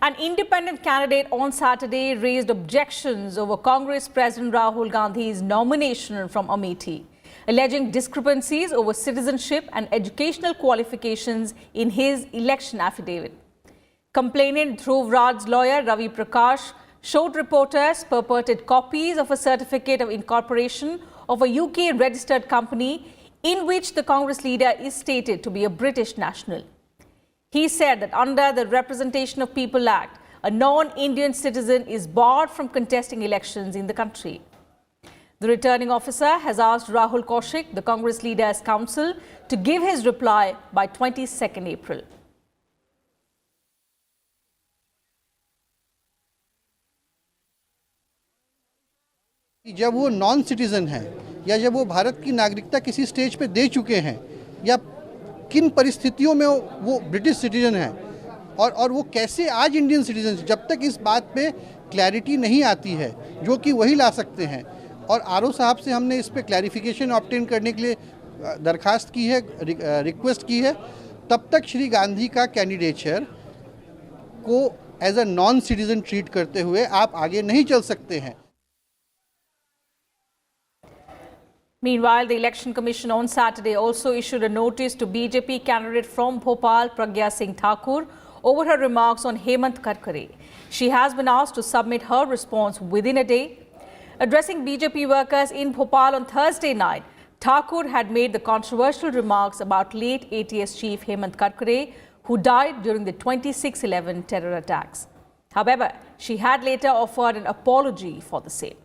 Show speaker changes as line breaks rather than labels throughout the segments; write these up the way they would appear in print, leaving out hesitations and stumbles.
An independent candidate on Saturday raised objections over Congress President Rahul Gandhi's nomination from Amethi, alleging discrepancies over citizenship and educational qualifications in his election affidavit. Complainant Dhruv Raj's lawyer Ravi Prakash showed reporters purported copies of a certificate of incorporation of a UK registered company in which the Congress leader is stated to be a British national. He said that under the Representation of People Act, a non-Indian citizen is barred from contesting elections in the country. The returning officer has asked Rahul Kaushik, the Congress leader's counsel, to give his reply by 22nd April.
जब वो non citizen है या जब वो भारत की नागरिकता किसी stage पे दे चुके हैं या किन परिस्थितियों में वो ब्रिटिश सिटीजन है और वो कैसे आज इंडियन सिटीजन, जब तक इस बात पे क्लैरिटी नहीं आती है जो कि वही ला सकते हैं। और आरओ साहब से हमने इस पे क्लैरिफिकेशन ऑब्टेन करने के लिए दरखास्त की है, रिक्वेस्ट की है। तब तक श्री गांधी का कैंडिडेचर को as a non citizen treat करते हुए आप आगे नहीं चल सकते हैं।
Meanwhile, the Election Commission on Saturday also issued a notice to BJP candidate from Bhopal, Pragya Singh Thakur, over her remarks on Hemant Karkare. She has been asked to submit her response within a day. Addressing BJP workers in Bhopal on Thursday night, Thakur had made the controversial remarks about late ATS chief Hemant Karkare, who died during the 26/11 terror attacks. However, she had later offered an apology for the same.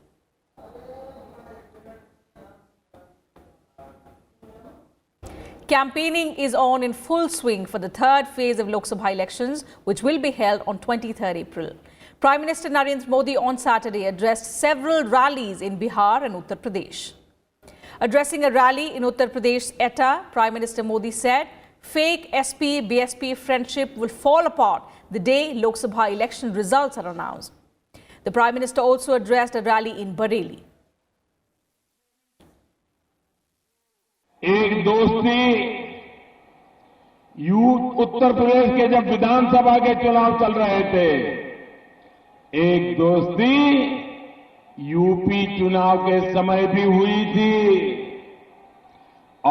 Campaigning is on in full swing for the third phase of Lok Sabha elections, which will be held on 23rd April. Prime Minister Narendra Modi on Saturday addressed several rallies in Bihar and Uttar Pradesh. Addressing a rally in Uttar Pradesh's Etah, Prime Minister Modi said, fake SP-BSP friendship will fall apart the day Lok Sabha election results are announced. The Prime Minister also addressed a rally in Bareilly.
एक दोस्ती उत्तर प्रदेश के जब विधानसभा के चुनाव चल रहे थे, एक दोस्ती यूपी चुनाव के समय भी हुई थी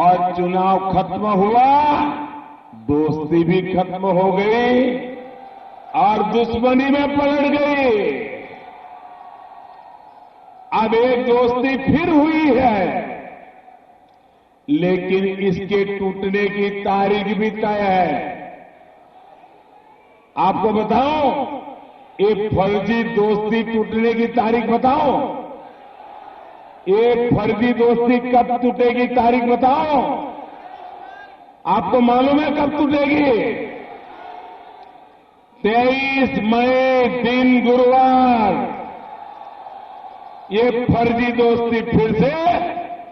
और चुनाव खत्म हुआ, दोस्ती भी खत्म हो गई और दुश्मनी में पलट गई। अब एक दोस्ती फिर हुई है, लेकिन इसके टूटने की तारीख भी तय है। आपको बताऊं, एक फर्जी दोस्ती टूटने की तारीख बताओ, एक फर्जी दोस्ती कब टूटेगी तारीख बताओ। आपको मालूम है कब टूटेगी? 23 मई दिन गुरुवार ये फर्जी दोस्ती फिर से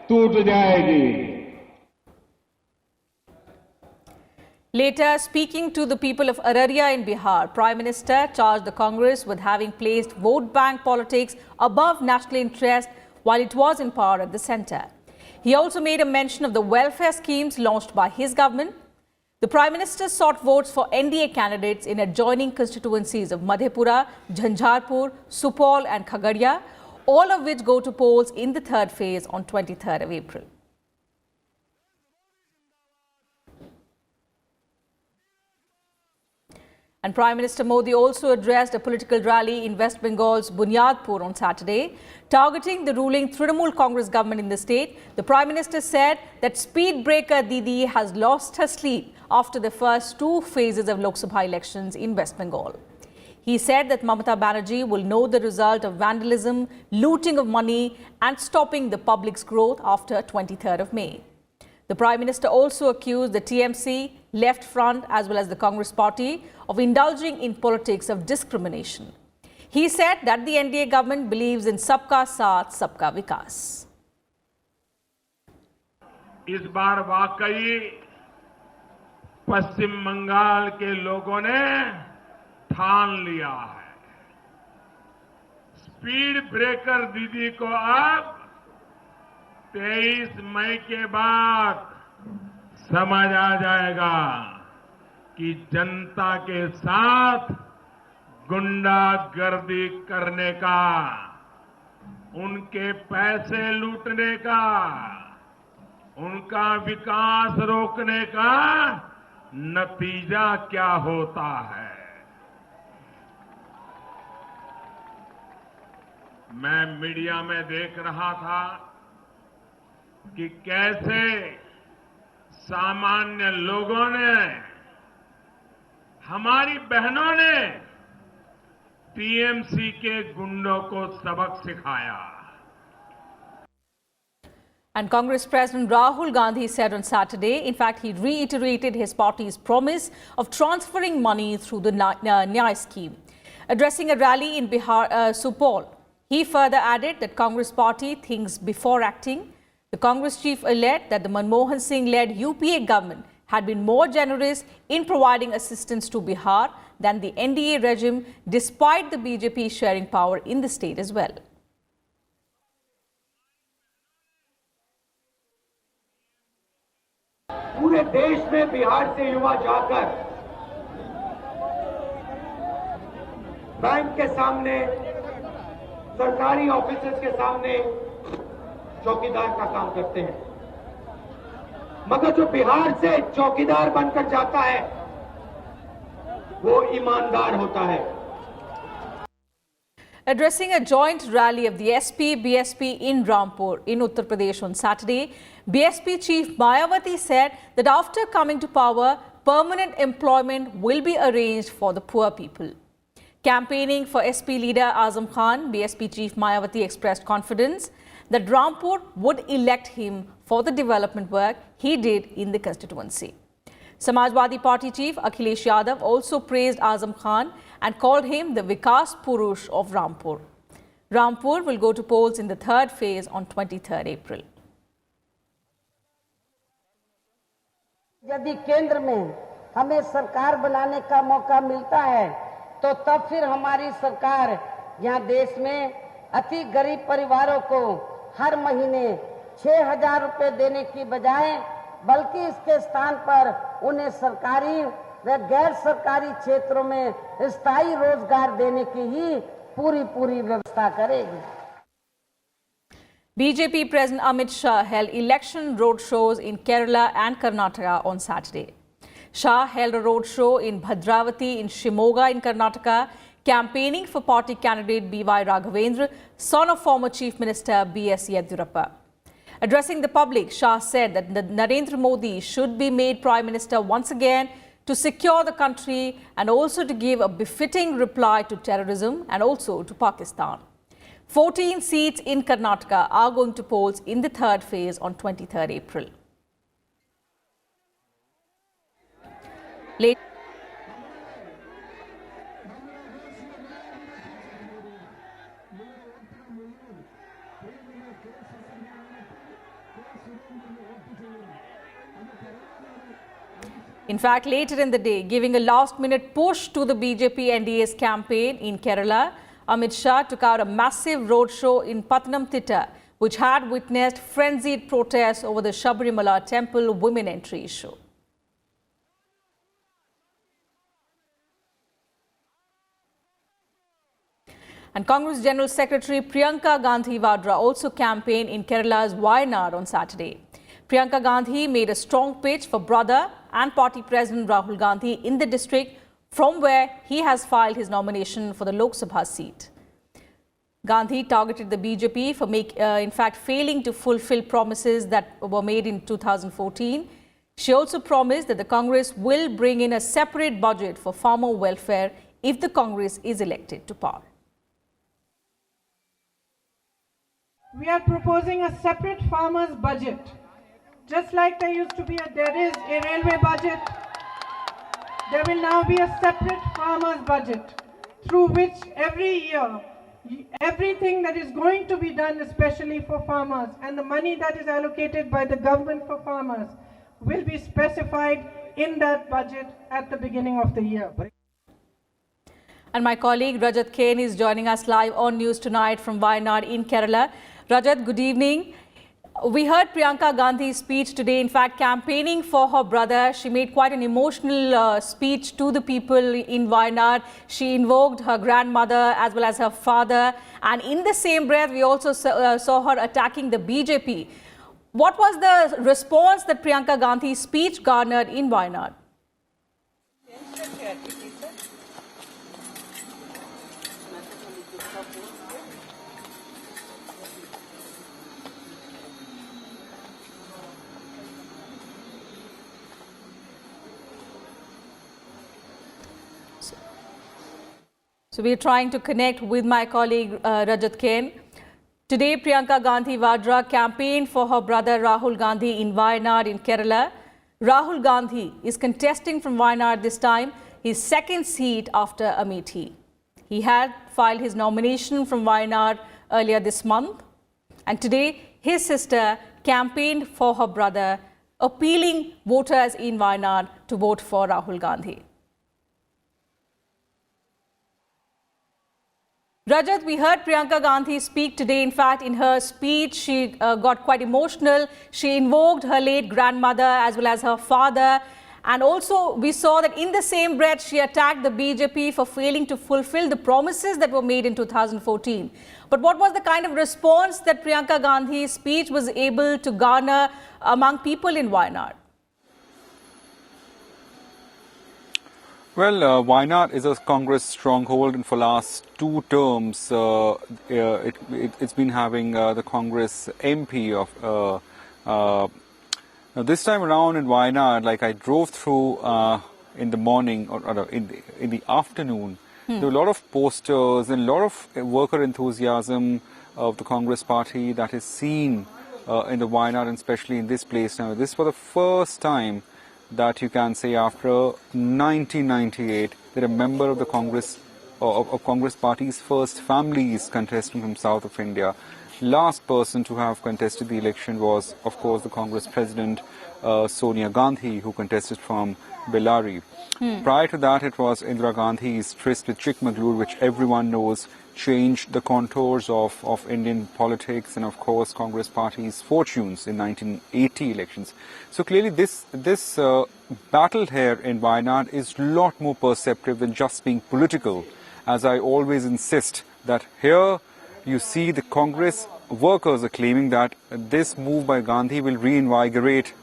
टूट जाएगी।
Later, speaking to the people of Araria in Bihar, Prime Minister charged the Congress with having placed vote bank politics above national interest while it was in power at the centre. He also made a mention of the welfare schemes launched by his government. The Prime Minister sought votes for NDA candidates in adjoining constituencies of Madhepura, Jhanjharpur, Supaul and Khagaria, all of which go to polls in the third phase on 23rd of April. And Prime Minister Modi also addressed a political rally in West Bengal's Bunyadpur on Saturday, targeting the ruling Trinamool Congress government in the state. The Prime Minister said that speed breaker Didi has lost her sleep after the first two phases of Lok Sabha elections in West Bengal. He said that Mamata Banerjee will know the result of vandalism, looting of money and stopping the public's growth after 23rd of May. The Prime Minister also accused the TMC, Left Front as well as the Congress Party of indulging in politics of discrimination. He said that the NDA government believes in Sabka Saath, Sabka Vikas.
इस बार वाकई पश्चिम बंगाल के लोगों ने ठान लिया है। Speed breaker दीदी को अब 23 मई के बाद समझ आ जाएगा कि जनता के साथ गुंडागर्दी करने का, उनके पैसे लूटने का, उनका विकास रोकने का नतीजा क्या होता है। मैं मीडिया में देख रहा था कि कैसे सामान्य लोगों ने, हमारी बहनों ने टीएमसी के गुंडों को सबक सिखाया।
And Congress President Rahul Gandhi said on Saturday, in fact, he reiterated his party's promise of transferring money through the Nyay scheme. Addressing a rally in Bihar, Supol, he further added that Congress party thinks before acting. The Congress chief alleged that the Manmohan Singh-led UPA government had been more generous in providing assistance to Bihar than the NDA regime, despite the BJP sharing power in the state as well.
पूरे देश में बिहार से युवा जाकर bank के सामने, सरकारी officers के सामने चौकीदार का काम करते हैं, मगर जो बिहार से चौकीदार बनकर जाता है वो ईमानदार होता है।
Addressing a joint rally of the SP-BSP in Rampur in Uttar Pradesh on Saturday, BSP chief Mayawati said that after coming to power, permanent employment will be arranged for the poor people. Campaigning for SP leader Azam Khan, BSP chief Mayawati expressed confidence that Rampur would elect him for the development work he did in the constituency. Samajwadi Party chief Akhilesh Yadav also praised Azam Khan and called him the Vikas Purush of Rampur. Rampur will go to polls in the third phase on 23rd April.
यदि केंद्र में हमें सरकार बनाने का मौका मिलता है तो तब फिर हमारी सरकार यहाँ देश में अति गरीब परिवारों को हर महीने 6,000 रुपए देने की बजाय बल्कि इसके स्थान पर उन्हें सरकारी व गैर सरकारी क्षेत्रों में स्थायी रोजगार देने की ही पूरी व्यवस्था करेगी।
BJP President Amit Shah held election roadshows in Kerala and Karnataka on Saturday. Shah held a roadshow in Bhadravati in Shimoga in Karnataka, campaigning for party candidate B.Y. Raghavendra, son of former Chief Minister B.S. Yediyurappa. Addressing the public, Shah said that Narendra Modi should be made Prime Minister once again to secure the country and also to give a befitting reply to terrorism and also to Pakistan. 14 seats in Karnataka are going to polls in the third phase on 23rd April. In fact, later in the day, giving a last-minute push to the BJP NDA's campaign in Kerala, Amit Shah took out a massive roadshow in Pathanamthitta, which had witnessed frenzied protests over the Sabarimala temple women entry issue. And Congress General Secretary Priyanka Gandhi Vadra also campaigned in Kerala's Wayanad on Saturday. Priyanka Gandhi made a strong pitch for brother and party president Rahul Gandhi in the district from where he has filed his nomination for the Lok Sabha seat. Gandhi targeted the BJP for in fact failing to fulfill promises that were made in 2014. She also promised that the Congress will bring in a separate budget for farmer welfare if the Congress is elected to power.
We are proposing a separate farmers budget. Just like there is a railway budget, there will now be a separate farmers budget through which every year, everything that is going to be done especially for farmers and the money that is allocated by the government for farmers will be specified in that budget at the beginning of the year.
And my colleague Rajat Kane is joining us live on News Tonight from Wayanad in Kerala. Rajat, good evening. We heard Priyanka Gandhi's speech today, in fact, campaigning for her brother. She made quite an emotional speech to the people in Wayanad. She invoked her grandmother as well as her father. And in the same breath, we also saw her attacking the BJP. What was the response that Priyanka Gandhi's speech garnered in Wayanad? So we are trying to connect with my colleague Rajat Kain. Today, Priyanka Gandhi Vadra campaigned for her brother Rahul Gandhi in Wayanad in Kerala. Rahul Gandhi is contesting from Wayanad this time, his second seat after Amethi. He had filed his nomination from Wayanad earlier this month. And today, his sister campaigned for her brother, appealing voters in Wayanad to vote for Rahul Gandhi. Rajat, we heard Priyanka Gandhi speak today. In fact, in her speech, she got quite emotional. She invoked her late grandmother as well as her father. And also, we saw that in the same breath, she attacked the BJP for failing to fulfill the promises that were made in 2014. But what was the kind of response that Priyanka Gandhi's speech was able to garner among people in Wayanad?
Well, Wayanad is a Congress stronghold, and for last 2 terms, it's been having the Congress MP of. Now this time around in Wayanad, like I drove through in the morning or in the afternoon, there were a lot of posters and a lot of worker enthusiasm of the Congress party that is seen in the Wayanad, and especially in this place now. This for the first time that you can say after 1998 that a member of the Congress of Congress party's first family is contesting from south of India. Last person to have contested the election was, of course, the Congress president Sonia Gandhi, who contested from Bellary. Prior to that, it was Indira Gandhi's tryst with Chikmagalur, which everyone knows changed the contours of Indian politics and, of course, Congress party's fortunes in 1980 elections. So clearly, this battle here in Wayanad is a lot more perceptive than just being political, as I always insist that here you see the Congress workers are claiming that this move by Gandhi will reinvigorate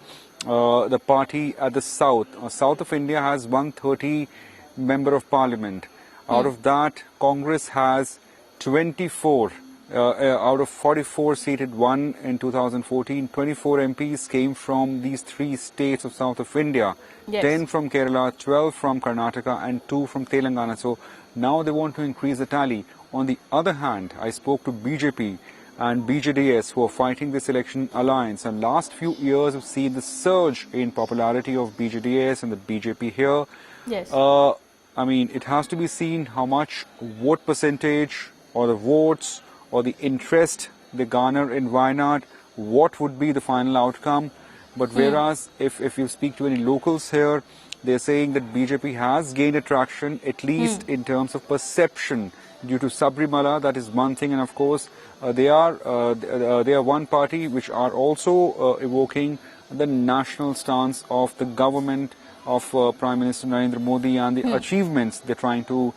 the party at the south. South of India has 130 member of parliament. Out of that, Congress has 24 out of 44 seated, won in 2014. 24 MPs came from these 3 states of south of India. Yes. 10 from Kerala, 12 from Karnataka and 2 from Telangana. So now they want to increase the tally. On the other hand, I spoke to BJP and BJDS who are fighting this election alliance. And last few years we've seen the surge in popularity of BJDS and the BJP here.
Yes.
I mean, it has to be seen how much vote percentage or the votes or the interest they garner in Wayanad, what would be the final outcome. But whereas if you speak to any locals here, they're saying that BJP has gained attraction, at least in terms of perception, due to Sabrimala. That is one thing, and of course they are one party which are also evoking the national stance of the government of Prime Minister Narendra Modi and the achievements they're trying to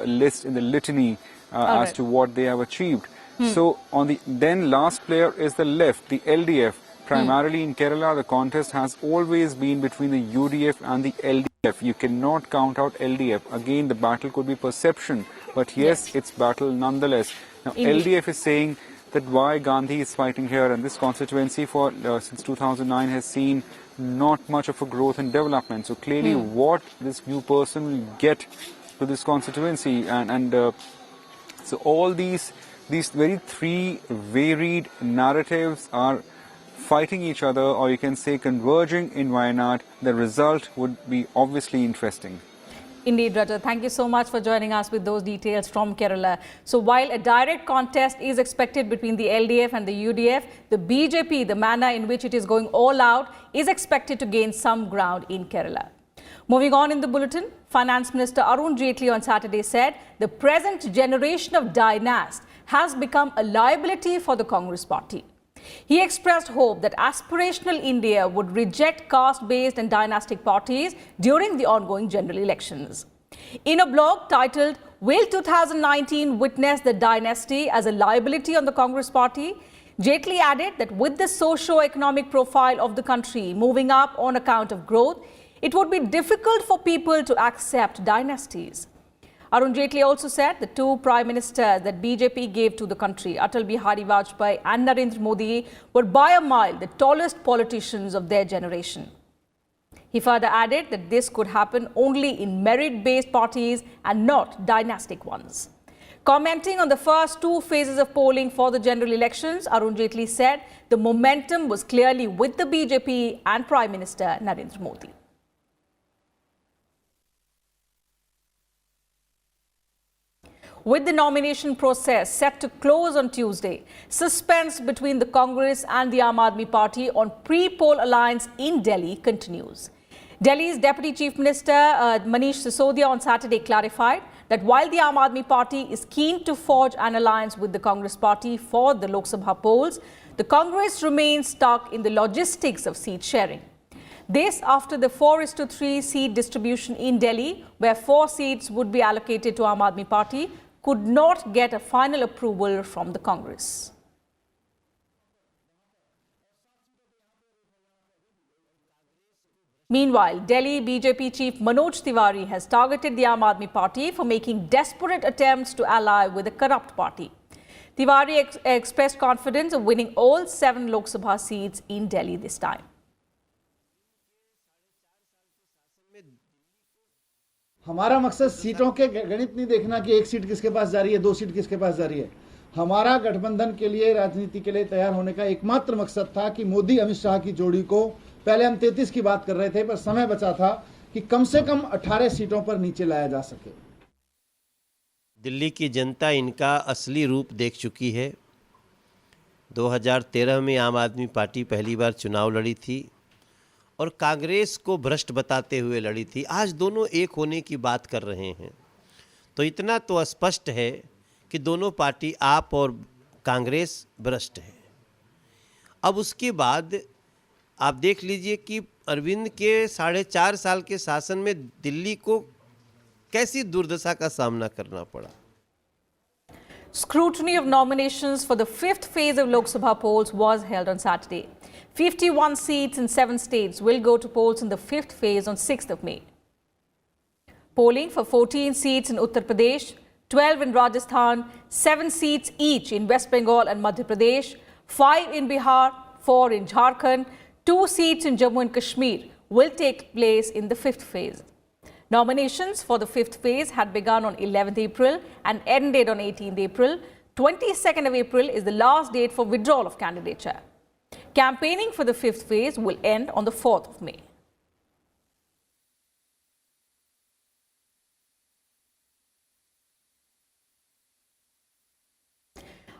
list in the litany as to what they have achieved. So on the then last player is the left, the LDF. Primarily in Kerala, the contest has always been between the UDF and the LDF. You cannot count out LDF. Again, the battle could be perception, but yes, it's battle nonetheless. Now, LDF is saying that why Gandhi is fighting here, and this constituency for since 2009 has seen not much of a growth and development. So clearly, what this new person will get to this constituency, and so all these very 3 varied narratives are fighting each other, or you can say converging in Wayanad. The result would be obviously interesting.
Indeed, Rajat. Thank you so much for joining us with those details from Kerala. So while a direct contest is expected between the LDF and the UDF, the BJP, the manner in which it is going all out, is expected to gain some ground in Kerala. Moving on in the bulletin, Finance Minister Arun Jaitley on Saturday said the present generation of dynast has become a liability for the Congress party. He expressed hope that aspirational India would reject caste-based and dynastic parties during the ongoing general elections. In a blog titled, "Will 2019 Witness the Dynasty as a Liability on the Congress Party?" Jaitley added that with the socio-economic profile of the country moving up on account of growth, it would be difficult for people to accept dynasties. Arun Jaitley also said the two prime ministers that BJP gave to the country, Atal Bihari Vajpayee and Narendra Modi, were by a mile the tallest politicians of their generation. He further added that this could happen only in merit-based parties and not dynastic ones. Commenting on the first two phases of polling for the general elections, Arun Jaitley said the momentum was clearly with the BJP and Prime Minister Narendra Modi. With the nomination process set to close on Tuesday, suspense between the Congress and the Aam Aadmi Party on pre-poll alliance in Delhi continues. Delhi's Deputy Chief Minister Manish Sisodia on Saturday clarified that while the Aam Aadmi Party is keen to forge an alliance with the Congress Party for the Lok Sabha polls, the Congress remains stuck in the logistics of seat sharing. This after the 4:3 seat distribution in Delhi, where 4 seats would be allocated to Aam Aadmi Party, could not get a final approval from the Congress. Meanwhile, Delhi BJP chief Manoj Tiwari has targeted the Aam Aadmi Party for making desperate attempts to ally with a corrupt party. Tiwari expressed confidence of winning all 7 Lok Sabha seats in Delhi this time.
हमारा मकसद सीटों के गणित नहीं देखना कि 1 seat किसके पास जा रही है, 2 सीट किसके पास जा रही है। हमारा गठबंधन के लिए, राजनीति के लिए तैयार होने का एकमात्र मकसद था कि मोदी अमित शाह की जोड़ी को, पहले हम 33 की बात कर रहे थे, पर समय बचा था कि कम से कम 18 सीटों पर नीचे लाया जा सके।
दिल्ली की जनता इनका असली रूप देख चुकी है। 2013 में आम आदमी पार्टी पहली बार चुनाव लड़ी थी और कांग्रेस को भ्रष्ट बताते हुए लड़ी थी। आज दोनों एक होने की बात कर रहे हैं, तो इतना तो स्पष्ट है कि दोनों पार्टी, आप और कांग्रेस, भ्रष्ट है। अब उसके बाद आप देख लीजिए कि अरविंद के 4.5 साल के शासन में दिल्ली को कैसी दुर्दशा का सामना करना पड़ा।
Scrutiny of nominations for the 5th phase of Lok Sabha polls was held on Saturday. 51 seats in 7 states will go to polls in the 5th phase on 6th of May. Polling for 14 seats in Uttar Pradesh, 12 in Rajasthan, 7 seats each in West Bengal and Madhya Pradesh, 5 in Bihar, 4 in Jharkhand, 2 seats in Jammu and Kashmir will take place in the 5th phase. Nominations for the 5th phase had begun on 11th April and ended on 18th April. 22nd of April is the last date for withdrawal of candidature. Campaigning for the 5th phase will end on the 4th of May.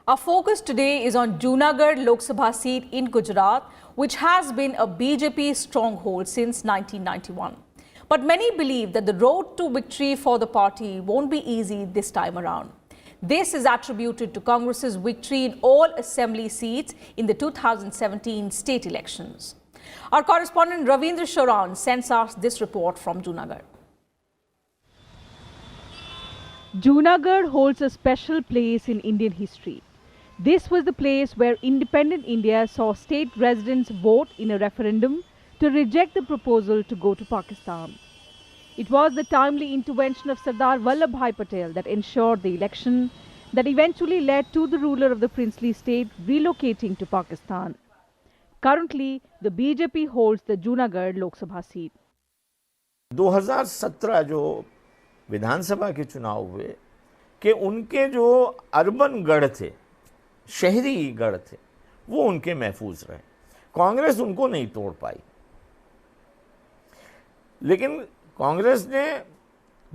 Our focus today is on Junagadh Lok Sabha seat in Gujarat, which has been a BJP stronghold since 1991. But many believe that the road to victory for the party won't be easy this time around. This is attributed to Congress's victory in all assembly seats in the 2017 state elections. Our correspondent Ravindra Sharan sends us this report from Junagadh.
Junagadh holds a special place in Indian history. This was the place where independent India saw state residents vote in a referendum to reject the proposal to go to Pakistan. It was the timely intervention of Sardar Vallabhbhai Patel that ensured the election that eventually led to the ruler of the princely state relocating to Pakistan. Currently, the BJP holds the Junagadh Lok Sabha seat.
2017 जो विधानसभा के चुनाव हुए कि उनके जो urban गढ़ थे, शहरी गढ़ थे, वो उनके महफूज रहे। कांग्रेस उनको नहीं तोड़ पाई, लेकिन कांग्रेस ने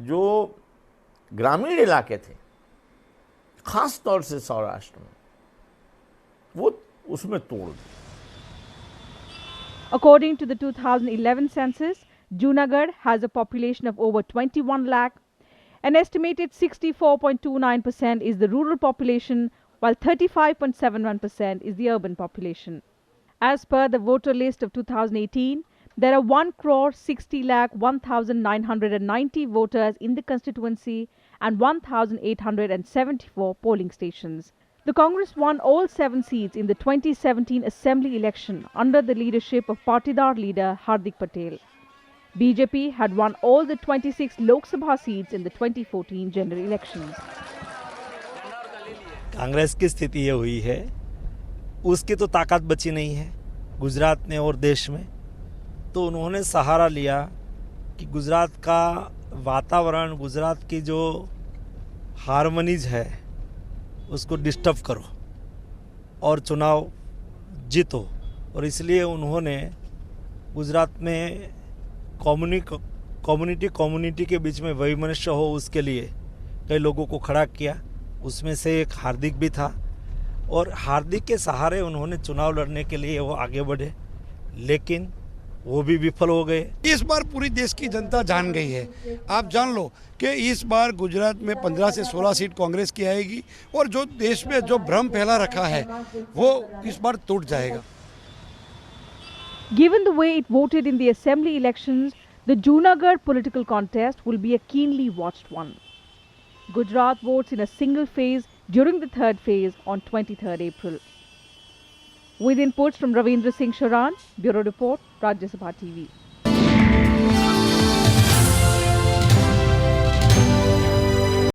जो ग्रामीण इलाके थे, खास तौर से सौराष्ट्र में, वो उसमें तोड़ दी।
According to the 2011 census, Junagadh has a population of over 21 lakh. An estimated 64.29% is the rural population, while 35.71% is the urban population. As per the voter list of 2018, there are 1,60,01,990 voters in the constituency and 1,874 polling stations. The Congress won all 7 seats in the 2017 Assembly election under the leadership of Patidar leader Hardik Patel. BJP had won all the 26 Lok Sabha seats in the 2014 general elections.
Congress की स्थिति ये हुई है, उसकी तो ताकत बची नहीं है गुजरात में और देश में, तो उन्होंने सहारा लिया कि गुजरात का वातावरण, गुजरात की जो हार्मनीज है उसको डिस्टर्ब करो और चुनाव जीतो। और इसलिए उन्होंने गुजरात में कम्युनिटी के बीच में वैमनस्य हो उसके लिए कई लोगों को खड़ा किया, उसमें से एक हार्दिक भी था। और हार्दिक के सहारे उन्होंने चुनाव लड़ने के लिए वो आगे बढ़े, लेकिन वो भी विफल हो गए।
इस बार पूरी देश की जनता जान गई है। आप जान लो कि इस बार गुजरात में 15 से 16 सीट कांग्रेस की आएगी और जो देश में जो भ्रम फैला रखा है वो इस बार टूट जाएगा।
Given the way it voted in the assembly elections, the Junagadh political contest will be a keenly watched one. Gujarat votes in a single phase during the third phase on 23rd April. With inputs from Ravindra Singh Sharan, Bureau Report, Rajya Sabha TV.